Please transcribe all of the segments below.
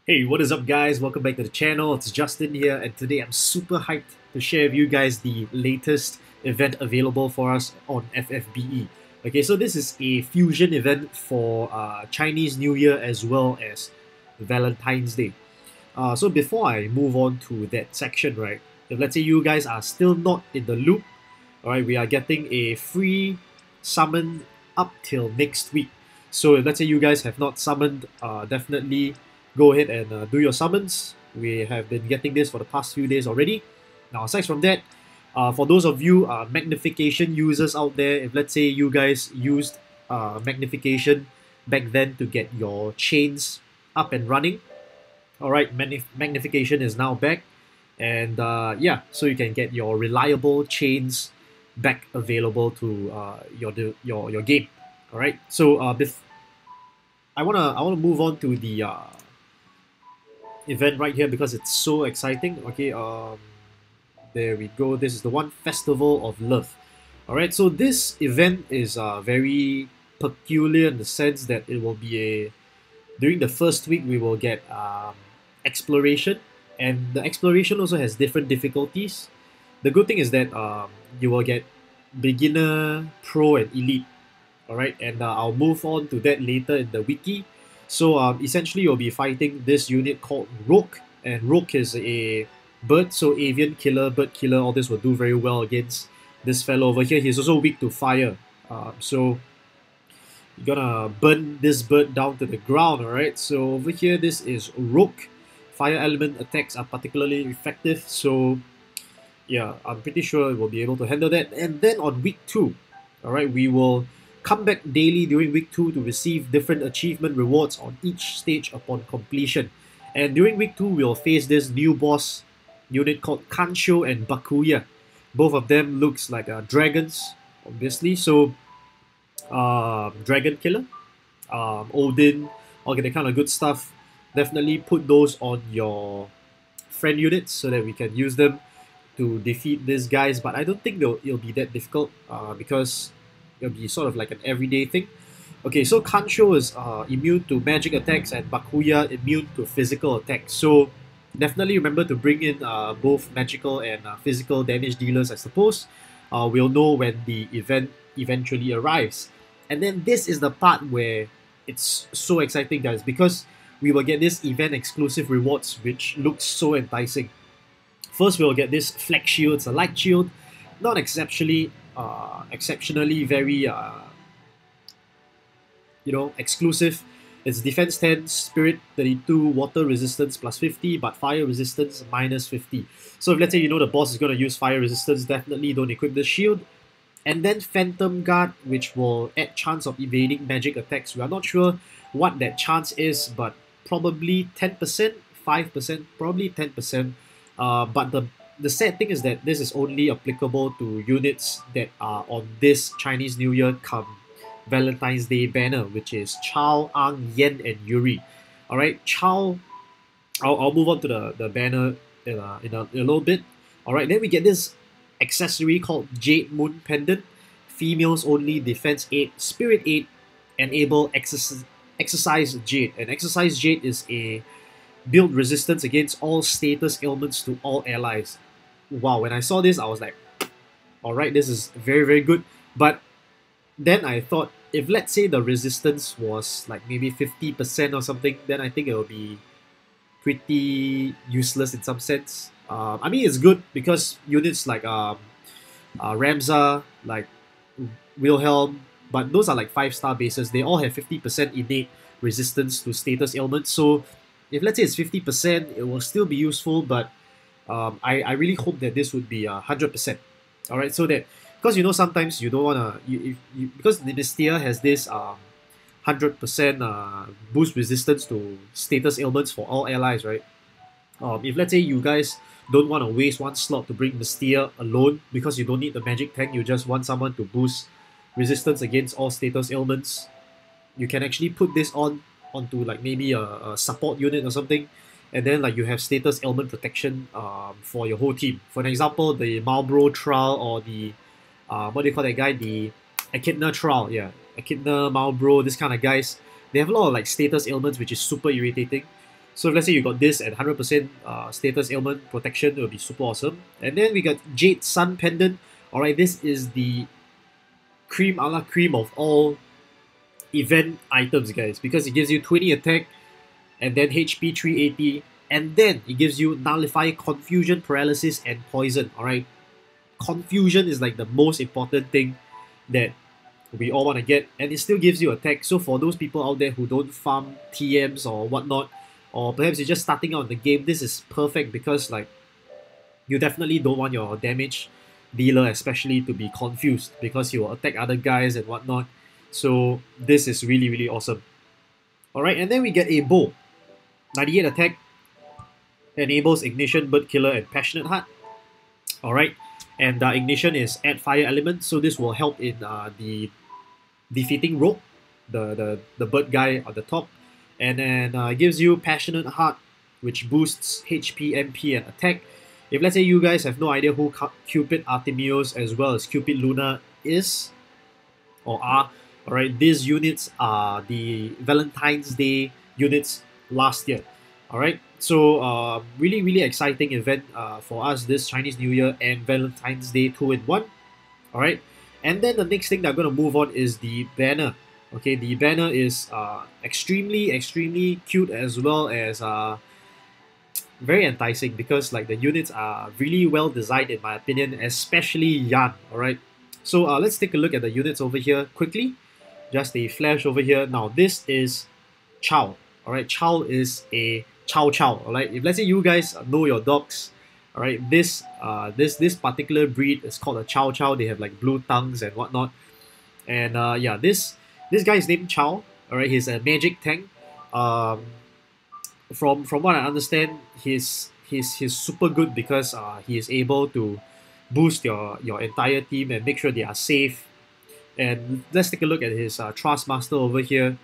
Hey, what is up guys? Welcome back to the channel. It's Justin here, and today I'm super hyped to share with you guys the latest event available for us on FFBE. Okay, so this is a fusion event for Chinese New Year as well as Valentine's Day. So before I move on to that section, right, if let's say you guys are still not in the loop, alright, we are getting a free summon up till next week. So if let's say you guys have not summoned, definitely go ahead and do your summons. We have been getting this for the past few days already. Now, aside from that, for those of you magnification users out there, if let's say you guys used magnification back then to get your chains up and running, all right, magnification is now back, and yeah, so you can get your reliable chains back available to your game. All right, so I wanna move on to the event right here because it's so exciting. Okay, there we go. This is the one, Festival of Love. All right, so this event is very peculiar in the sense that it will be a during the first week we will get exploration, and the exploration also has different difficulties. The good thing is that you will get beginner, pro, and elite. All right, and I'll move on to that later in the wiki. So essentially, you'll be fighting this unit called Rook, and Rook is a bird, so avian killer, bird killer. All this will do very well against this fellow over here. He's also weak to fire, so you're gonna burn this bird down to the ground. All right. So over here, this is Rook. Fire element attacks are particularly effective. So yeah, I'm pretty sure we'll be able to handle that. And then on week 2, all right, we will come back daily during week 2 to receive different achievement rewards on each stage upon completion. And during week 2, we'll face this new boss unit called Kancho and Bakuya. Both of them looks like dragons, obviously. So, Dragon Killer, Odin, all that kind of good stuff. Definitely put those on your friend units so that we can use them to defeat these guys. But I don't think it'll be that difficult because it'll be sort of like an everyday thing. Okay, so Kancho is immune to magic attacks and Bakuya immune to physical attacks. So definitely remember to bring in both magical and physical damage dealers, I suppose. We'll know when the event eventually arrives. And then this is the part where it's so exciting, guys, because we will get this event exclusive rewards which looks so enticing. First, we'll get this flag shield. It's a light shield, not exceptionally very exclusive. It's defense 10, spirit 32, water resistance plus 50, but fire resistance minus 50. So if let's say you know the boss is going to use fire resistance, definitely don't equip the shield. And then Phantom Guard, which will add chance of evading magic attacks. We are not sure what that chance is, but probably 10%, 5%, probably 10%. But the sad thing is that this is only applicable to units that are on this Chinese New Year come Valentine's Day banner, which is Chao, Ang, Yen, and Yuri. Alright, Chao, I'll move on to the banner in a little bit. Alright, then we get this accessory called Jade Moon Pendant. Females only, defense 8, spirit 8, enable exercise Jade. And exercise Jade is a build resistance against all status ailments to all allies. Wow, when I saw this, I was like, alright, this is very, very good. But then I thought, if let's say the resistance was like maybe 50% or something, then I think it will be pretty useless in some sense. I mean, it's good because units like Ramza, like Wilhelm, but those are like 5-star bases. They all have 50% innate resistance to status ailments. So if let's say it's 50%, it will still be useful, but I really hope that this would be 100%. All right, so that because sometimes you don't wanna because the Mystia has this 100% boost resistance to status ailments for all allies, right? If let's say you guys don't want to waste one slot to bring Mystia alone because you don't need the magic tank, you just want someone to boost resistance against all status ailments, you can actually put this onto like maybe a support unit or something, and then like you have status ailment protection for your whole team. For an example, the Marlboro Trial or the what do you call that guy? The Echidna Trial, yeah, Echidna, Marlboro, this kind of guys. They have a lot of like status ailments which is super irritating. So if let's say you got this at 100% status ailment protection, it will be super awesome. And then we got Jade Sun Pendant. Alright, this is the cream a la cream of all event items, guys, because it gives you 20 attack and then HP 380, and then it gives you nullify, confusion, paralysis, and poison. Alright, confusion is like the most important thing that we all want to get, and it still gives you attack. So for those people out there who don't farm TMs or whatnot, or perhaps you're just starting out in the game, this is perfect because like you definitely don't want your damage dealer especially to be confused because he will attack other guys and whatnot. So this is really, really awesome. Alright, and then we get a bow. 98 attack, enables ignition, bird killer, and passionate heart. Alright, and ignition is add fire element, so this will help in the defeating rogue, the bird guy on the top. And then gives you passionate heart, which boosts HP, MP, and attack. If let's say you guys have no idea who Cupid Artemios as well as Cupid Luna is or are, alright, these units are the Valentine's Day units last year. Alright, so really, really exciting event for us this Chinese New Year and Valentine's Day 2-in-1. Alright, and then the next thing that I'm going to move on is the banner. Okay, the banner is extremely, extremely cute as well as very enticing because like the units are really well designed in my opinion, especially Yan. Alright, so let's take a look at the units over here quickly. Just a flash over here. Now this is Chow. Alright, Chow is a Chow Chow. Alright, if let's say you guys know your dogs, alright, this particular breed is called a Chow Chow. They have like blue tongues and whatnot. And yeah, this guy is named Chow. Alright, he's a magic tank. From what I understand, he's super good because he is able to boost your entire team and make sure they are safe. And let's take a look at his Trust Master over here.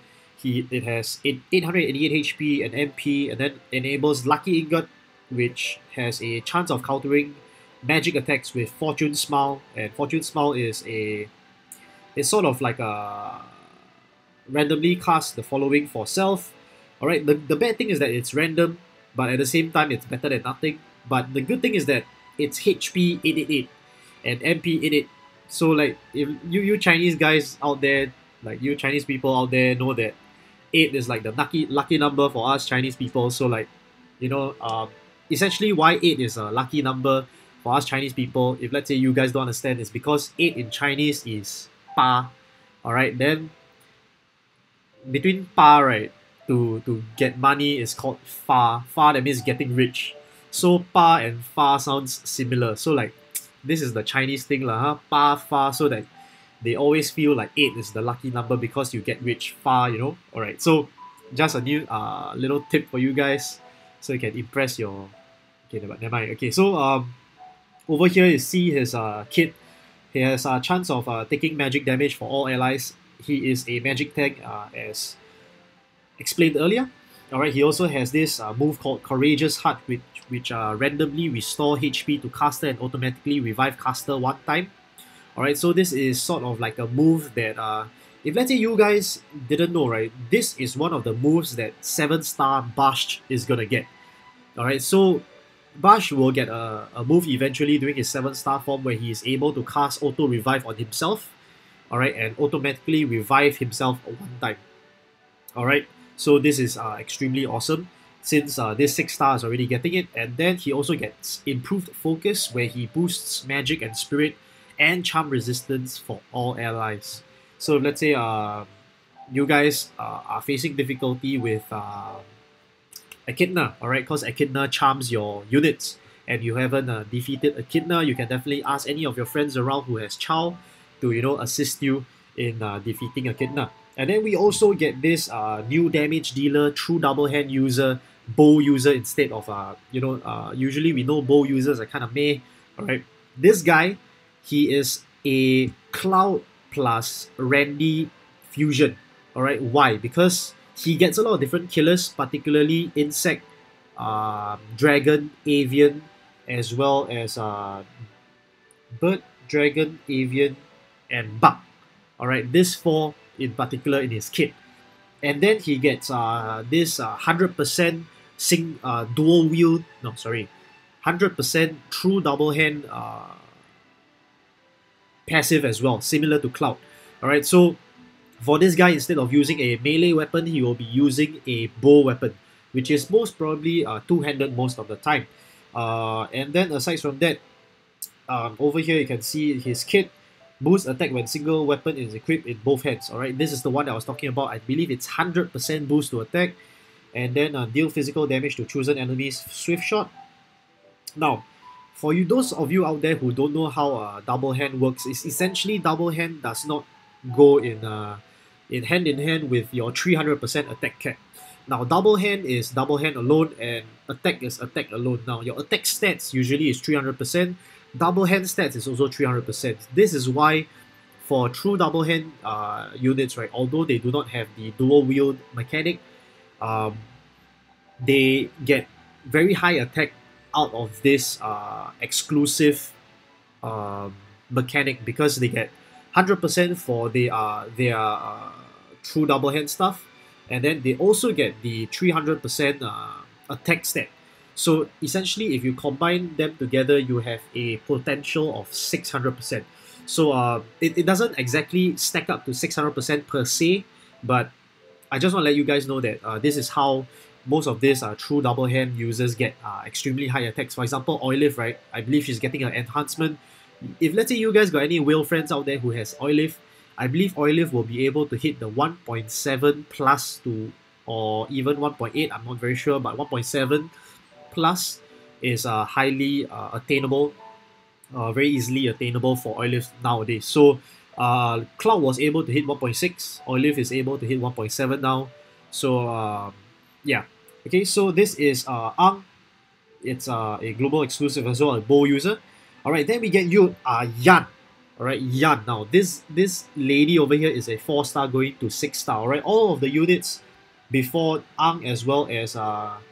It has 888 HP and MP, and then enables Lucky Ingot, which has a chance of countering magic attacks with Fortune Smile. And Fortune Smile is it's sort of like a randomly cast the following for self. Alright, the bad thing is that it's random, but at the same time it's better than nothing. But the good thing is that it's HP 888 and MP 88. So like if you Chinese guys out there, like you Chinese people out there know that 8 is like the lucky number for us Chinese people. So like, you know, essentially why 8 is a lucky number for us Chinese people, if let's say you guys don't understand, is because 8 in Chinese is Pa. Alright, then between Pa, right, to get money is called Fa. Fa, that means getting rich. So Pa and Fa sounds similar. So like this is the Chinese thing lah, huh? Pa, Fa, so that they always feel like 8 is the lucky number because you get rich. Fa, you know. Alright, so just a new little tip for you guys so you can impress your. Okay, never mind. Okay, so over here you see his kit. He has a chance of taking magic damage for all allies. He is a magic tank as explained earlier. Alright, he also has this move called Courageous Heart, which randomly restore HP to caster and automatically revive caster one time. Alright, so this is sort of like a move that if let's say you guys didn't know, right, this is one of the moves that 7-star Bash is gonna get. Alright, so Bash will get a move eventually during his 7-star form where he is able to cast auto revive on himself. Alright, and automatically revive himself one time. Alright, so this is extremely awesome since this 6-star is already getting it. And then he also gets improved focus where he boosts magic and spirit and charm resistance for all allies. So let's say you guys are facing difficulty with Echidna, alright, because Echidna charms your units and you haven't defeated Echidna, you can definitely ask any of your friends around who has Chow to, you know, assist you in defeating Echidna. And then we also get this new damage dealer, true double hand user, bow user instead of usually we know bow users are kind of meh. Alright, this guy, he is a Cloud plus Randy fusion. Alright, why? Because he gets a lot of different killers, particularly insect, dragon, avian, as well as bird, dragon, avian, and bug. Alright, this 4 in particular in his kit. And then he gets this 100% dual wield, no, sorry, 100% true double hand passive as well, similar to Cloud. Alright, so for this guy, instead of using a melee weapon, he will be using a bow weapon, which is most probably two-handed most of the time. And then aside from that, over here you can see his kit. Boost attack when single weapon is equipped in both hands. Alright, this is the one I was talking about. I believe it's 100% boost to attack. And then deal physical damage to chosen enemies swift shot. Now, for you, those of you out there who don't know how double hand works, is essentially double hand does not go in hand with your 300% attack cap. Now, double hand is double hand alone, and attack is attack alone. Now, your attack stats usually is 300%. Double hand stats is also 300%. This is why for true double hand units, right, although they do not have the dual wield mechanic, they get very high attack out of this exclusive mechanic, because they get 100% for their true double hand stuff, and then they also get the 300% attack stat. So essentially, if you combine them together, you have a potential of 600%. So it doesn't exactly stack up to 600% per se, but I just want to let you guys know that this is how most of these true double hand users get extremely high attacks. For example, Olive, right? I believe she's getting an enhancement. If let's say you guys got any whale friends out there who has Olive, I believe Olive will be able to hit the 1.7 plus to, or even 1.8, I'm not very sure, but 1.7 plus is highly attainable, very easily attainable for Olive nowadays. So Cloud was able to hit 1.6, Olive is able to hit 1.7 now. So yeah, okay, so this is Ang. It's a global exclusive as well, a bow user. Alright, then we get you Yan. Alright, Yan. Now this lady over here is a 4-star going to 6-star. Alright, all of the units before Ang as well as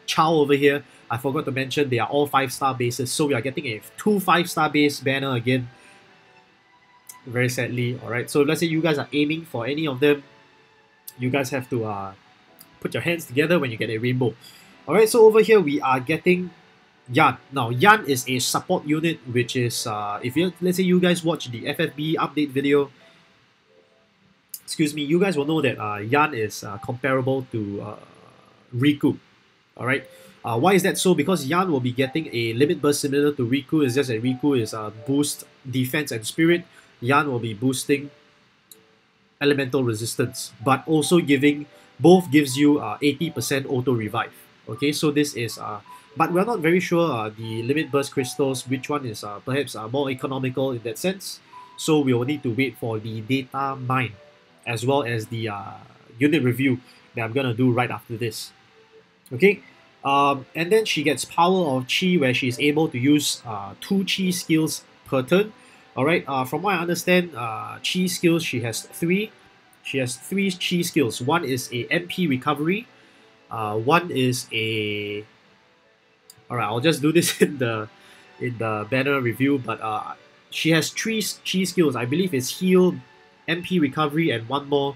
Chow over here, I forgot to mention, they are all 5-star bases. So we are getting a 2 5-star base banner again, very sadly. Alright, so let's say you guys are aiming for any of them, you guys have to put your hands together when you get a rainbow. Alright, so over here we are getting Yan. Now Yan is a support unit, which is if you, let's say you guys watch the FFBE update video, excuse me, you guys will know that Yan is comparable to Riku. Alright, why is that so? Because Yan will be getting a limit burst similar to Riku. It's just that Riku is boost defense and spirit. Yan will be boosting elemental resistance, but also giving, both gives you 80% auto revive. Okay, so this is but we're not very sure the limit burst crystals, which one is perhaps more economical in that sense. So we will need to wait for the data mine, as well as the unit review that I'm gonna do right after this. Okay, and then she gets power of Chi, where she is able to use 2 Chi skills per turn. Alright, from what I understand, Chi skills, she has 3. She has 3 Chi skills. One is a MP recovery. One is a... Alright, I'll just do this in the banner review, but she has 3 Chi skills. I believe it's heal, MP recovery, and one more,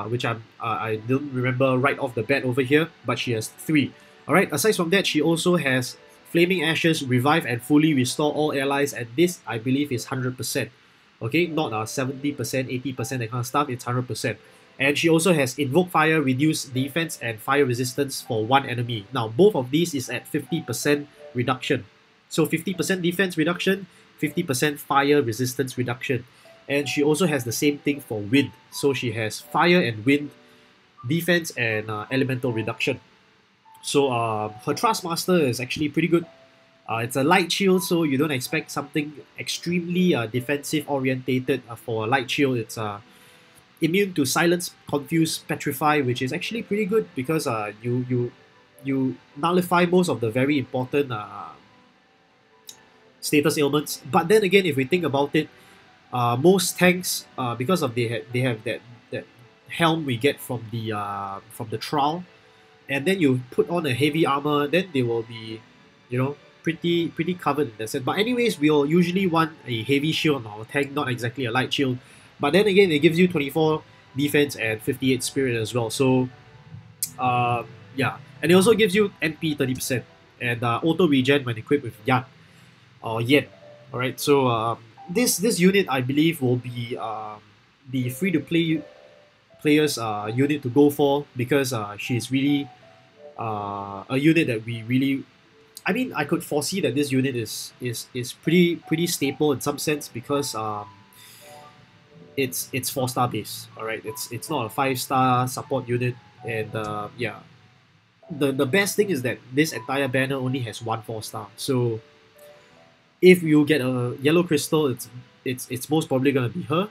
which I don't remember right off the bat over here, but she has 3. Alright, aside from that, she also has Flaming Ashes, revive and fully restore all allies, and this I believe is 100%. Okay, not 70%, 80%, that kind of stuff, it's 100%. And she also has Invoke Fire, reduce defense and fire resistance for 1 enemy. Now, both of these is at 50% reduction. So 50% defense reduction, 50% fire resistance reduction. And she also has the same thing for wind. So she has fire and wind, defense and elemental reduction. So her Trustmaster is actually pretty good. It's a light shield, so you don't expect something extremely defensive orientated for a light shield. It's immune to silence, confuse, petrify, which is actually pretty good because you nullify most of the very important status ailments. But then again, if we think about it, most tanks, because of they have that helm we get from the trial, and then you put on a heavy armor, then they will be, you know, pretty covered in that sense. But anyways, we'll usually want a heavy shield on our tank, not exactly a light shield. But then again, it gives you 24 defense and 58 spirit as well. So Yeah, and it also gives you MP 30% and auto regen when equipped with Yan or Yen. All right, so this unit I believe will be the free to play players unit to go for because she's really a unit that we really. I mean, I could foresee that this unit is pretty staple in some sense because it's 4-star base. All right, it's not a 5-star support unit, and yeah, the best thing is that this entire banner only has one 4-star. So if you get a yellow crystal, it's most probably gonna be her,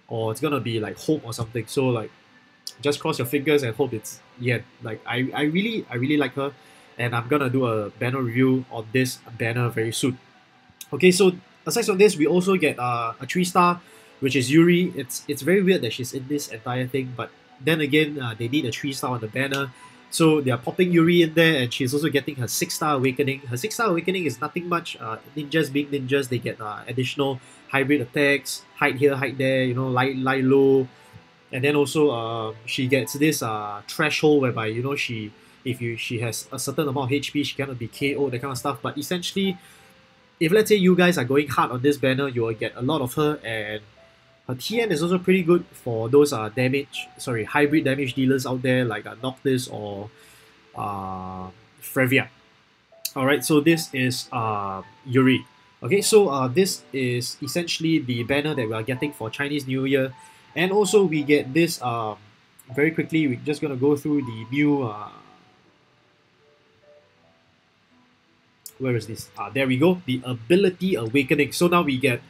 or it's gonna be like Hope or something. So like, just cross your fingers and hope it's Yen. Like I really like her, and I'm gonna do a banner review on this banner very soon. Okay, so aside from this, we also get a 3-star, which is Yuri. It's very weird that she's in this entire thing, but then again, they need a 3-star on the banner, so they are popping Yuri in there, and she's also getting her 6-star awakening. Her 6-star awakening is nothing much. Ninjas being ninjas, they get additional hybrid attacks, hide here, hide there. You know, lie low, and then also she gets this threshold whereby she she has a certain amount of HP, she cannot be KO, that kind of stuff. But essentially, if let's say you guys are going hard on this banner, you will get a lot of her, and her TN is also pretty good for those hybrid damage dealers out there like Noctis or Frevia. Alright, so this is Yuri. Okay, so this is essentially the banner that we are getting for Chinese New Year. And also we get this, very quickly, we're just going to go through the new, where is this? There we go, the Ability Awakening. So now we get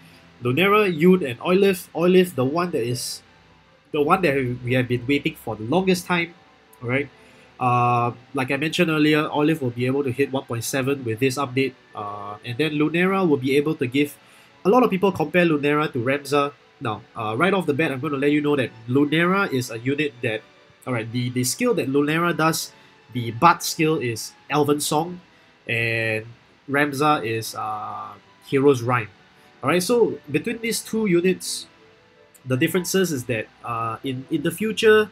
Lunera, Yoon, and Olive. Olive, the one that we have been waiting for the longest time, alright? Like I mentioned earlier, Olive will be able to hit 1.7 with this update, and then Lunera will be able to give. A lot of people compare Lunera to Ramza. Now, right off the bat, I'm going to let you know that Lunera is a unit that, alright, the skill that Lunera does, the Bard skill is Elven Song, and Ramza is Hero's Rhyme. Alright, so between these two units, the differences is that in the future,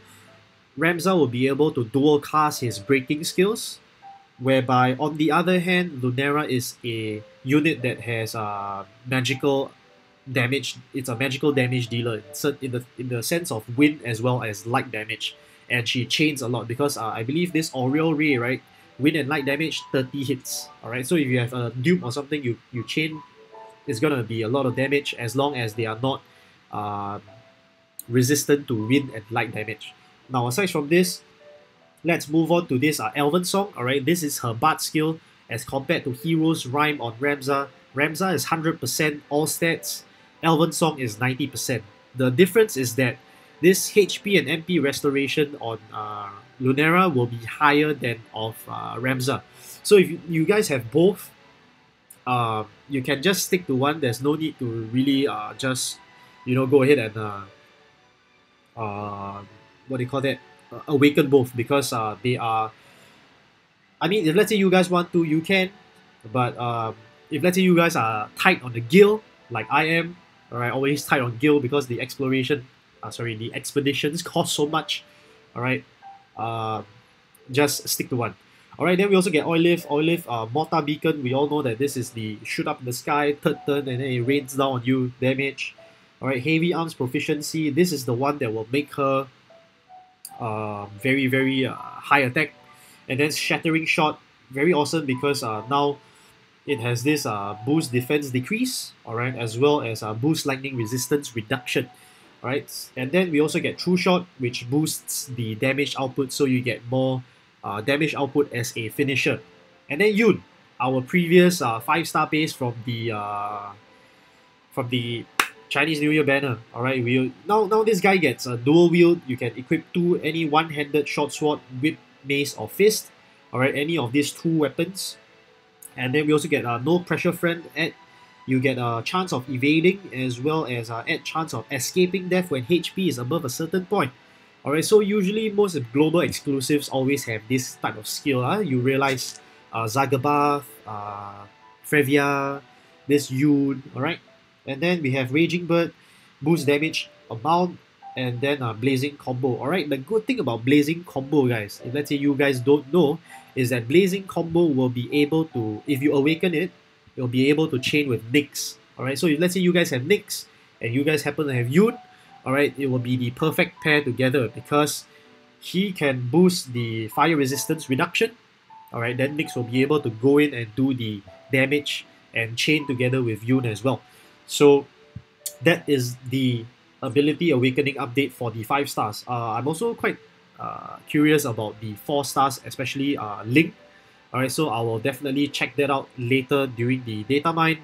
Ramza will be able to dual cast his breaking skills, whereby on the other hand, Lunera is a unit that has magical damage. It's a magical damage dealer in the sense of wind as well as light damage, and she chains a lot because I believe this Aureal Ray, right, wind and light damage 30 hits. Alright, so if you have a dupe or something, you chain, it's gonna be a lot of damage as long as they are not resistant to wind and light damage. Now, aside from this, let's move on to this Elven Song. Alright, this is her Bard skill as compared to Hero's Rhyme on Ramza. Ramza is 100% all stats, Elven Song is 90%. The difference is that this HP and MP restoration on Lunera will be higher than of Ramza. So if you guys have both, you can just stick to one. There's no need to really just go ahead and what do you call that? Awaken both, because they are. I mean, if let's say you guys want to, you can, but if let's say you guys are tight on the guild, like I am, alright, always tight on guild because the the expeditions cost so much, alright, just stick to one. Alright, then we also get Olive, Mortar Beacon. We all know that this is the shoot up in the sky, third turn, and then it rains down on you, damage. Alright, Heavy Arms Proficiency. This is the one that will make her very, very high attack. And then Shattering Shot, very awesome because now it has this boost defense decrease, alright, as well as boost lightning resistance reduction. Alright, and then we also get True Shot, which boosts the damage output, so you get more damage output as a finisher. And then Yoon, our previous 5-star base from the Chinese New Year banner. Alright, now this guy gets a dual wield. You can equip any one-handed short sword, whip, mace, or fist. Alright, any of these two weapons. And then we also get no pressure friend. You get a chance of evading as well as add chance of escaping death when HP is above a certain point. Alright, so usually most global exclusives always have this type of skill. You realize Zagabath, Frevia, this Yoon, alright? And then we have Raging Bird, boost damage amount and then Blazing Combo. Alright, the good thing about Blazing Combo, guys, if let's say you guys don't know, is that Blazing Combo will be able to, if you awaken it, you'll be able to chain with Nyx. Alright, so if let's say you guys have Nyx and you guys happen to have Yoon, alright, it will be the perfect pair together because he can boost the fire resistance reduction. Alright, then Nyx will be able to go in and do the damage and chain together with Yoon as well. So that is the ability awakening update for the 5 stars. I'm also quite curious about the 4 stars, especially Link. Alright, so I will definitely check that out later during the data mine.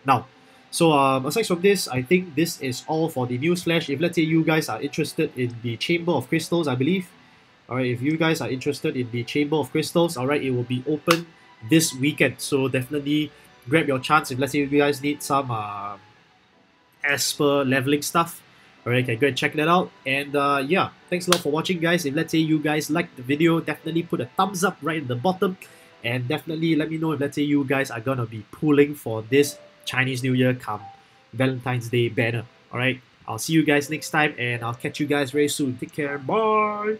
Now, so aside from this, I think this is all for the news flash. If let's say you guys are interested in the Chamber of Crystals, I believe. Alright, if you guys are interested in the Chamber of Crystals, alright, it will be open this weekend. So definitely grab your chance if let's say you guys need some Esper leveling stuff. Alright, you can go and check that out. And yeah, thanks a lot for watching, guys. If let's say you guys liked the video, definitely put a thumbs up right at the bottom. And definitely let me know if let's say you guys are gonna be pulling for this Chinese New Year come Valentine's Day banner. Alright, I'll see you guys next time and I'll catch you guys very soon. Take care. Bye.